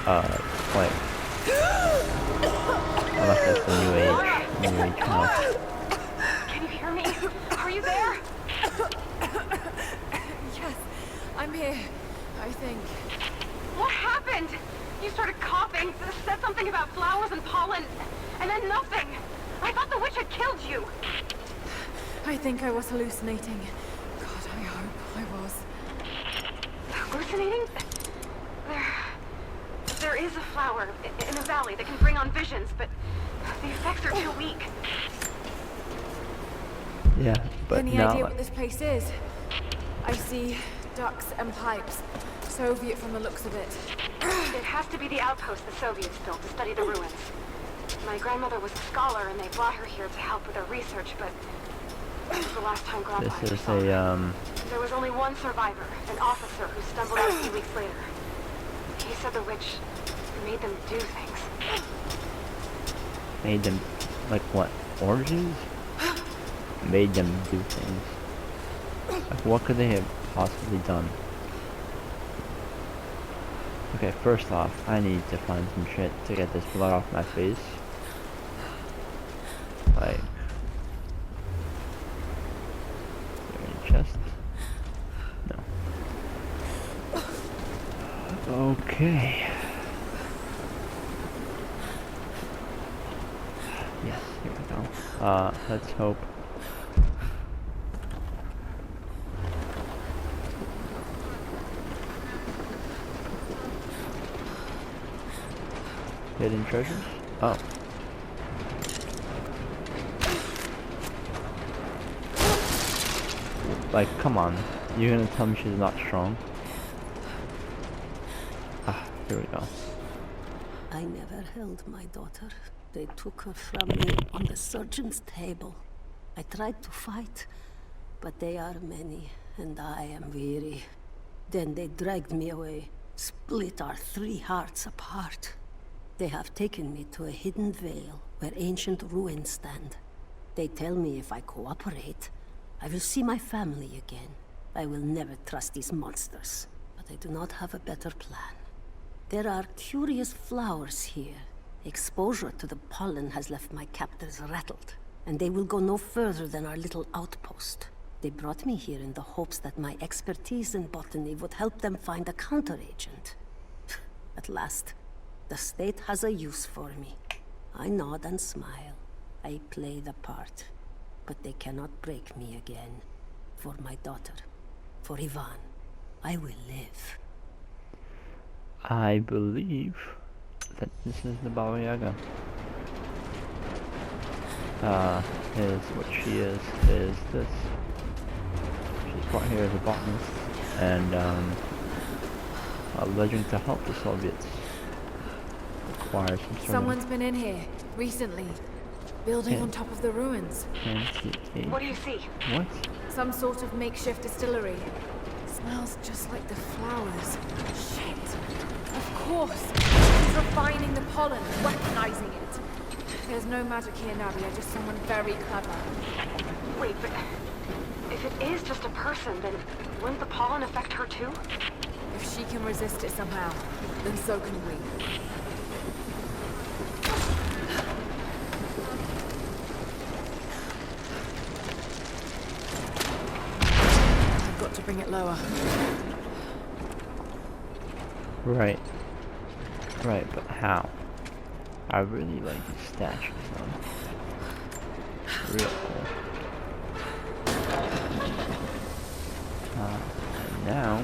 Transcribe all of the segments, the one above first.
like, unless that's the new age house. Can you hear me? Are you there? Yes, I'm here, I think. What happened? You started coughing, said something about flowers and pollen, and then nothing. I thought the witch had killed you. I think I was hallucinating. God, I hope I was. Hallucinating? There is a flower in the valley that can bring on visions, but the effects are too weak. Yeah, but Any now, idea what this place is? I see ducts and pipes. Soviet from the looks of it. It has to be the outpost the Soviets built to study the ruins. My grandmother was a scholar and they brought her here to help with her research, but this was the last time Grandpa this ever is saw her. a, There was only one survivor, an officer who stumbled out a few weeks later. He said the witch made them do things. made them, like what, orgies? Made them do things. Like, what could they have possibly done? Okay, first off, I need to find some shit to get this blood off my face. Like, any chest? No. Okay. Yes, here we go. Let's hope. Hidden treasures? Oh. Like, come on. You're gonna tell me she's not strong? Ah, here we go. I never held my daughter. They took her from me on the surgeon's table. I tried to fight, but they are many, and I am weary. Then they dragged me away, split our 3 hearts apart. They have taken me to a hidden vale where ancient ruins stand. They tell me if I cooperate, I will see my family again. I will never trust these monsters, but I do not have a better plan. There are curious flowers here. Exposure to the pollen has left my captors rattled, and they will go no further than our little outpost. They brought me here in the hopes that my expertise in botany would help them find a counteragent. At last, the state has a use for me. I nod and smile. I play the part. But they cannot break me again. For my daughter. For Ivan. I will live. I believe that this is the Baba Yaga. Is what she is this. She's brought here as a botanist and alleging to help the Soviets. Requires some sort Someone's been in here recently, building on top of the ruins. What do you see? What? Some sort of makeshift distillery. Smells just like the flowers. Shit. Of course. She's refining the pollen, weaponizing it. There's no magic here, Nadia, just someone very clever. Wait, but if it is just a person, then wouldn't the pollen affect her too? If she can resist it somehow, then so can we. I've got to bring it lower. Right. Right, but how? I really like these statues though. Real cool. And now...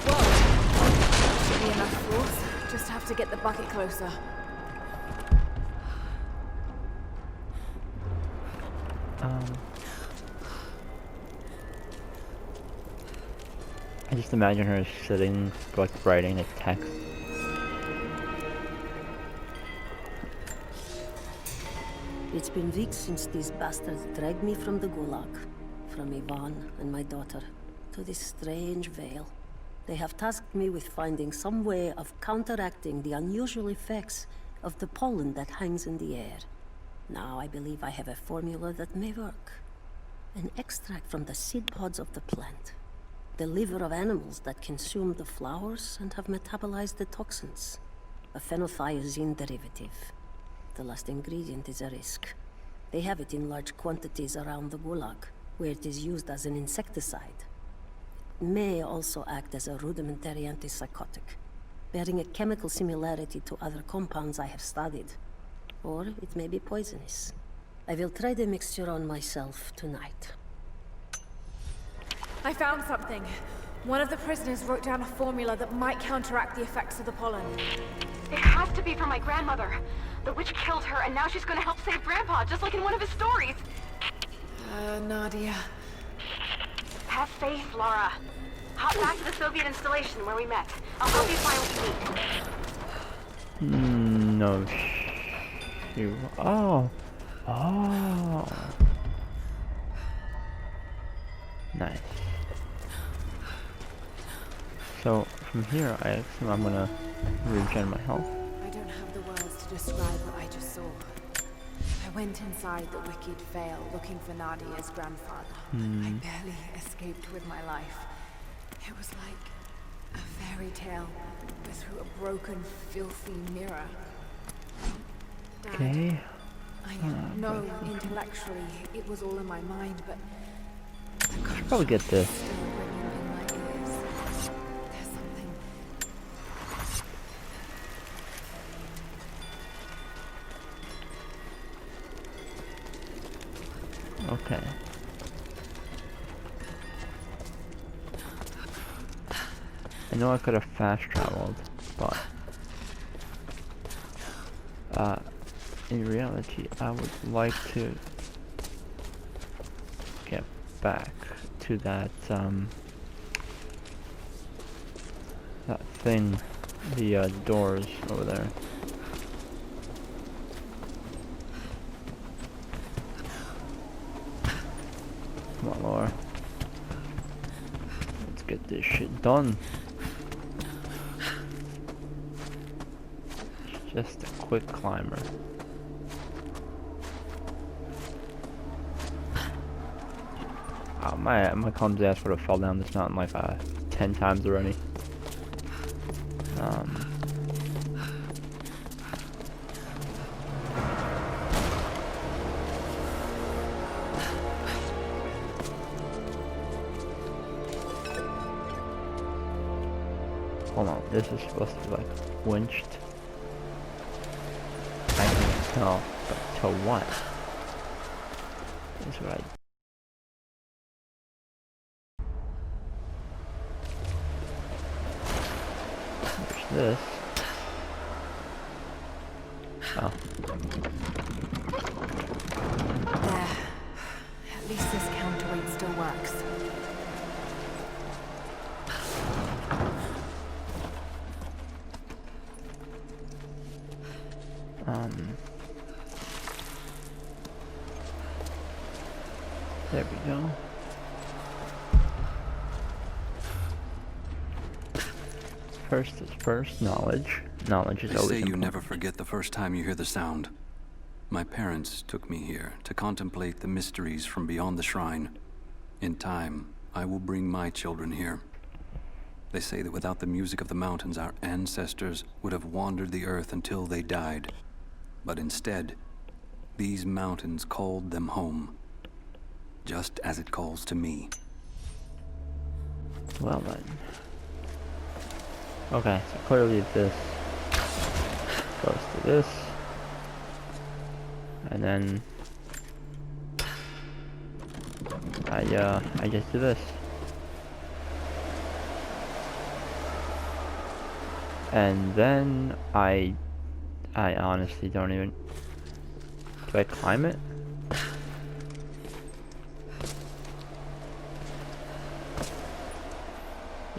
Whoa! Should be enough force. Just have to get the bucket closer. I just imagine her sitting, like, writing a text. It's been weeks since these bastards dragged me from the gulag, from Ivan and my daughter, to this strange vale. They have tasked me with finding some way of counteracting the unusual effects of the pollen that hangs in the air. Now I believe I have a formula that may work. An extract from the seed pods of the plant. The liver of animals that consume the flowers and have metabolized the toxins. A phenothiazine derivative. The last ingredient is a risk. They have it in large quantities around the Gulag, where it is used as an insecticide. It may also act as a rudimentary antipsychotic, bearing a chemical similarity to other compounds I have studied. Or it may be poisonous. I will try the mixture on myself tonight. I found something. One of the prisoners wrote down a formula that might counteract the effects of the pollen. It has to be for my grandmother. The witch killed her, and now she's gonna help save Grandpa, just like in one of his stories. Nadia. Have faith, Laura. Hop back to the Soviet installation where we met. I'll help you find what you need. No. You. Oh. Oh. Nice. So from here, I assume I'm gonna regen my health. I don't have the words to describe what I just saw. I went inside the wicked vale looking for Nadia's grandfather. I barely escaped with my life. It was like a fairy tale, but through a broken, filthy mirror. Dad, Okay. I know intellectually it was all in my mind, but I should probably get this. still ringing in my ears. There's something. Okay. I know I could have fast traveled, but in reality, I would like to get back to that that thing, the doors over there. Come on, Laura. Let's get this shit done. It's just a quick climber. My clumsy ass would have fell down this mountain like 10 times already. Hold on, this is supposed to be like winched. I can tell, but to what? Is what I. This. Oh. There. At least this counterweight still works. There we go. First is first, knowledge. Knowledge is They always say you important. never forget the first time you hear the sound. My parents took me here to contemplate the mysteries from beyond the shrine. In time, I will bring my children here. They say that without the music of the mountains, our ancestors would have wandered the earth until they died. But instead, these mountains called them home. Just as it calls to me. Well then. Okay, so clearly this goes to this. And then I just do this. And then I honestly don't even. Do I climb it?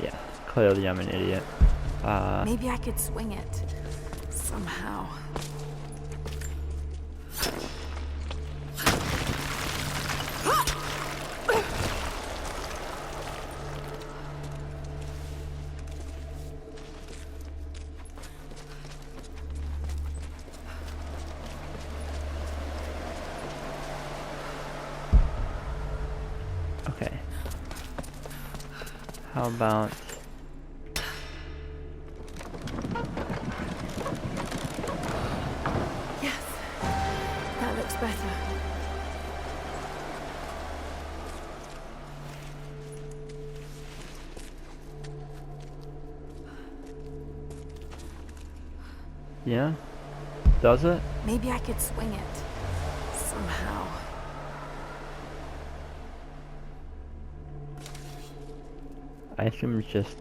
Yeah, clearly I'm an idiot. Maybe I could swing it. Somehow. How about... Yes, that looks better. Yeah? Does it? Maybe I could swing it. Somehow. I assume it's just...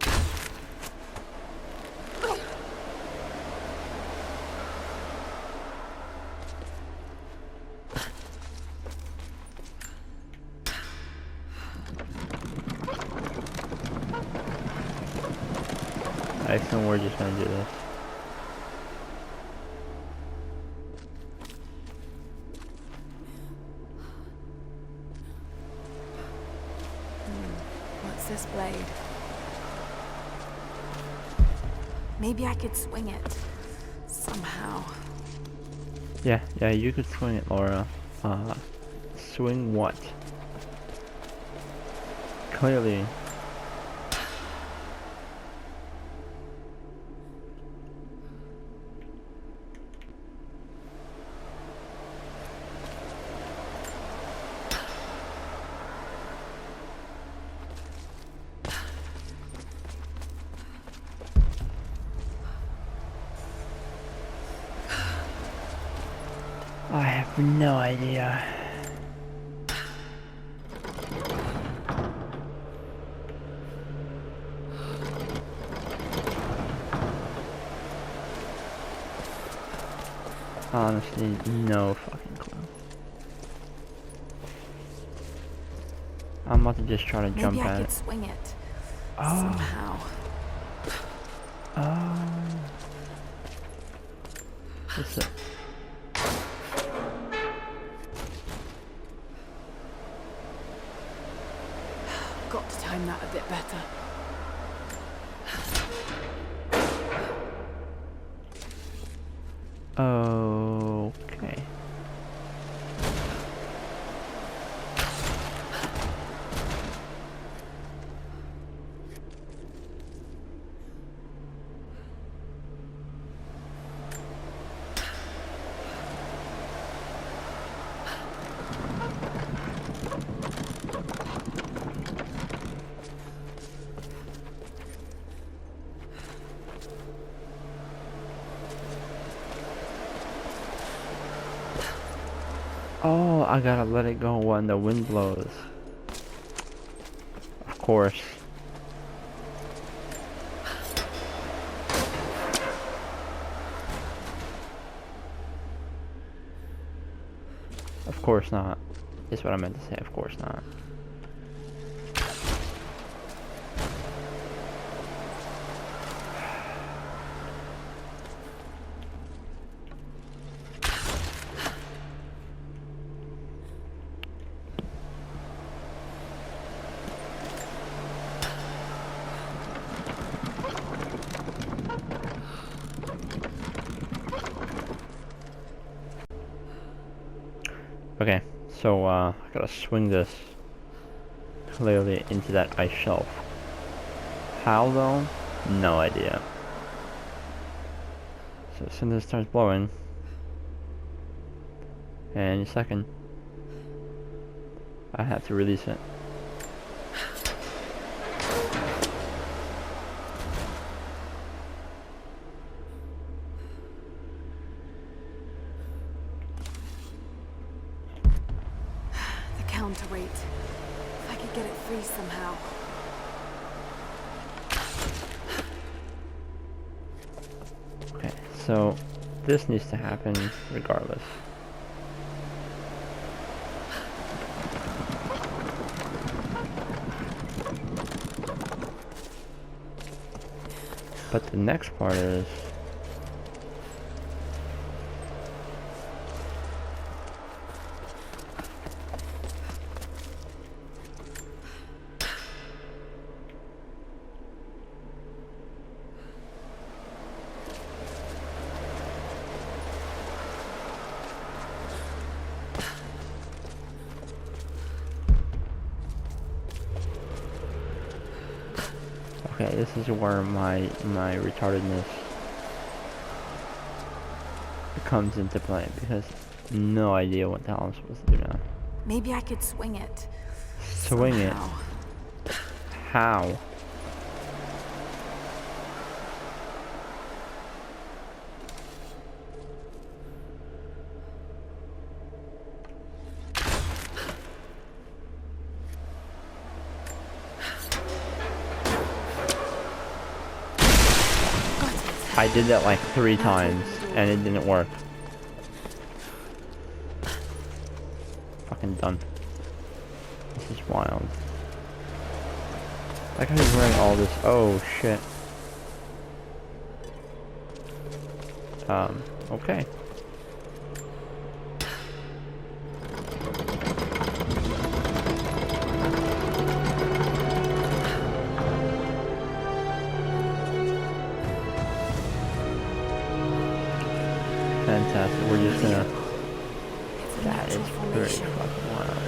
I assume we're just gonna do this. What's this blade? Maybe I could swing it. Somehow. Yeah, you could swing it, Laura. Swing what? Clearly. I have no idea. Honestly, no fucking clue. I'm about to just try to jump Maybe I at could it. swing it. Oh. Somehow. What's it? Got to time that a bit better. Okay. Oh, I gotta let it go when the wind blows. Of course. Of course not. Is what I meant to say, of course not. Okay, so I gotta swing this clearly into that ice shelf. How though? No idea. So as soon as it starts blowing, any second, I have to release it. The counterweight. If I could get it free somehow. Okay, so this needs to happen regardless. But the next part is... This is where my retardedness comes into play, because no idea what the hell I'm supposed to do now. Maybe I could swing it. Swing somehow. it? How? I did that like 3 times and it didn't work. Fucking done. This is wild. Like I was wearing all this. Oh shit. Okay. Fantastic. We're just gonna. That is pretty fucking wild.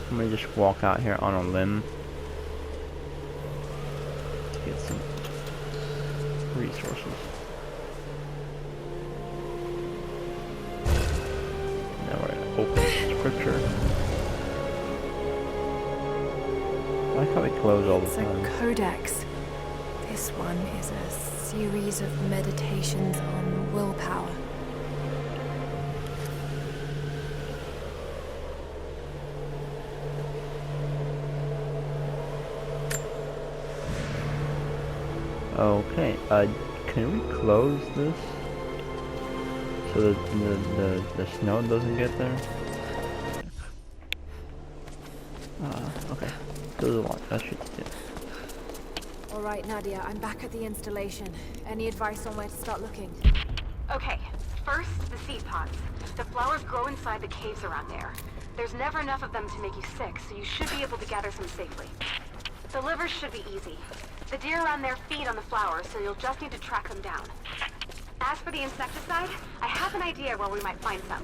I'm gonna just walk out here on a limb to get some resources. Now we're gonna open scripture. I like how we close all the It's time. a codex. This one is a series of meditations on willpower. Okay, can we close this so that the snow doesn't get there? Okay. There's a lot that shit to do. Alright, Nadia, I'm back at the installation. Any advice on where to start looking? Okay, first, the seed pods. The flowers grow inside the caves around there. There's never enough of them to make you sick, so you should be able to gather some safely. The livers should be easy. The deer around there feed on the flowers, so you'll just need to track them down. As for the insecticide, I have an idea where we might find some.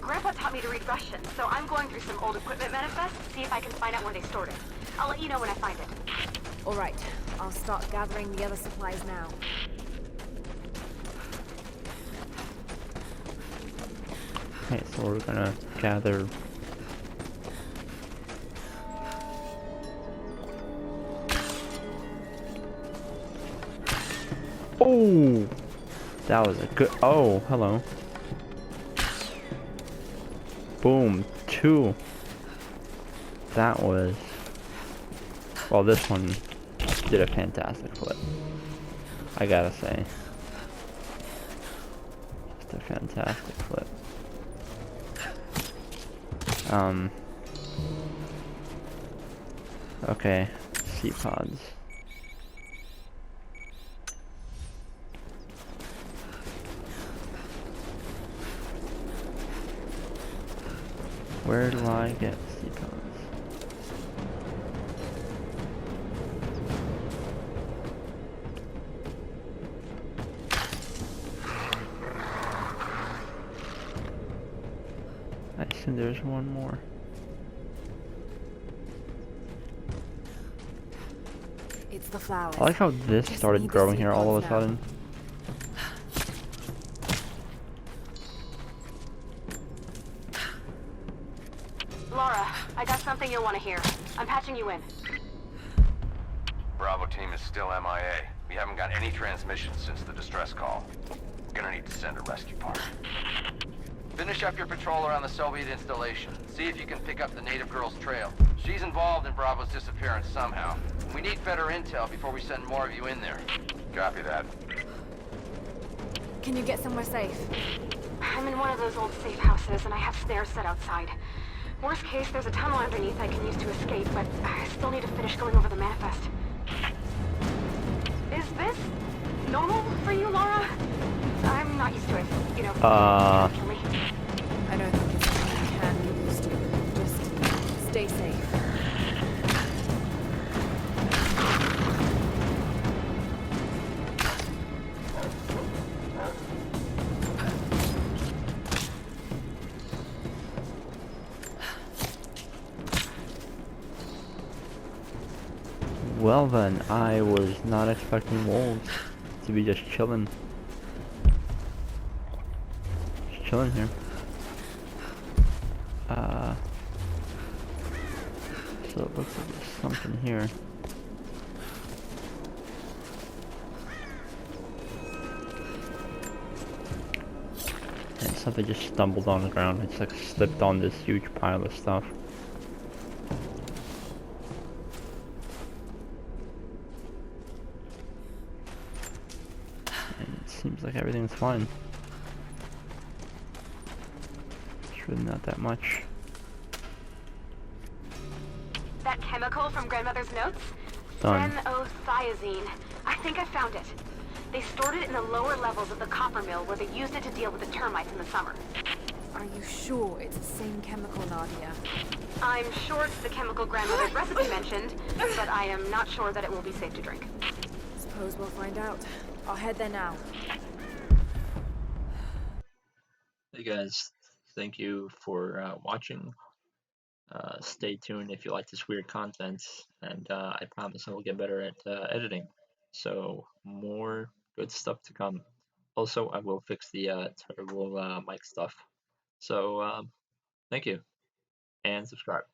Grandpa taught me to read Russian, so I'm going through some old equipment manifests to see if I can find out where they stored it. I'll let you know when I find it. Alright, I'll start gathering the other supplies now. Okay, so we're gonna gather. Oh, that was a good. Oh, hello. Boom, 2. That was. Well, this one did a fantastic flip. I gotta say, just a fantastic flip. Okay, seed pods. Where do I get seed pods? I assume there's one more. It's the flowers. I like how this Just started need the growing seed here all of a pods now. sudden. Laura, I got something you'll want to hear. I'm patching you in. Bravo team is still MIA. We haven't got any transmissions since the distress call. Gonna need to send a rescue party. Finish up your patrol around the Soviet installation. See if you can pick up the native girl's trail. She's involved in Bravo's disappearance somehow. We need better intel before we send more of you in there. Copy that. Can you get somewhere safe? I'm in one of those old safe houses, and I have snares set outside. Worst case, there's a tunnel underneath I can use to escape, but I still need to finish going over the manifest. Is this normal for you, Laura? I'm not used to it, you know. Kill me. I don't think it's something you can get used to. Just stay safe. Well then, I was not expecting wolves to be just chilling. Just chilling here. So it looks like there's something here. And something just stumbled on the ground. It's like slipped on this huge pile of stuff. And it seems like everything's fine. It's really not that much. That chemical from Grandmother's notes? Done. Phenothiazine. I think I found it. They stored it in the lower levels of the copper mill where they used it to deal with the termites in the summer. Are you sure it's the same chemical, Nadia? I'm sure it's the chemical Grandmother's recipe mentioned, but I am not sure that it will be safe to drink. Suppose we'll find out. I'll head there now. Hey guys, thank you for watching. Stay tuned if you like this weird content, and I promise I will get better at editing. So more good stuff to come. Also, I will fix the terrible mic stuff. So thank you, and subscribe.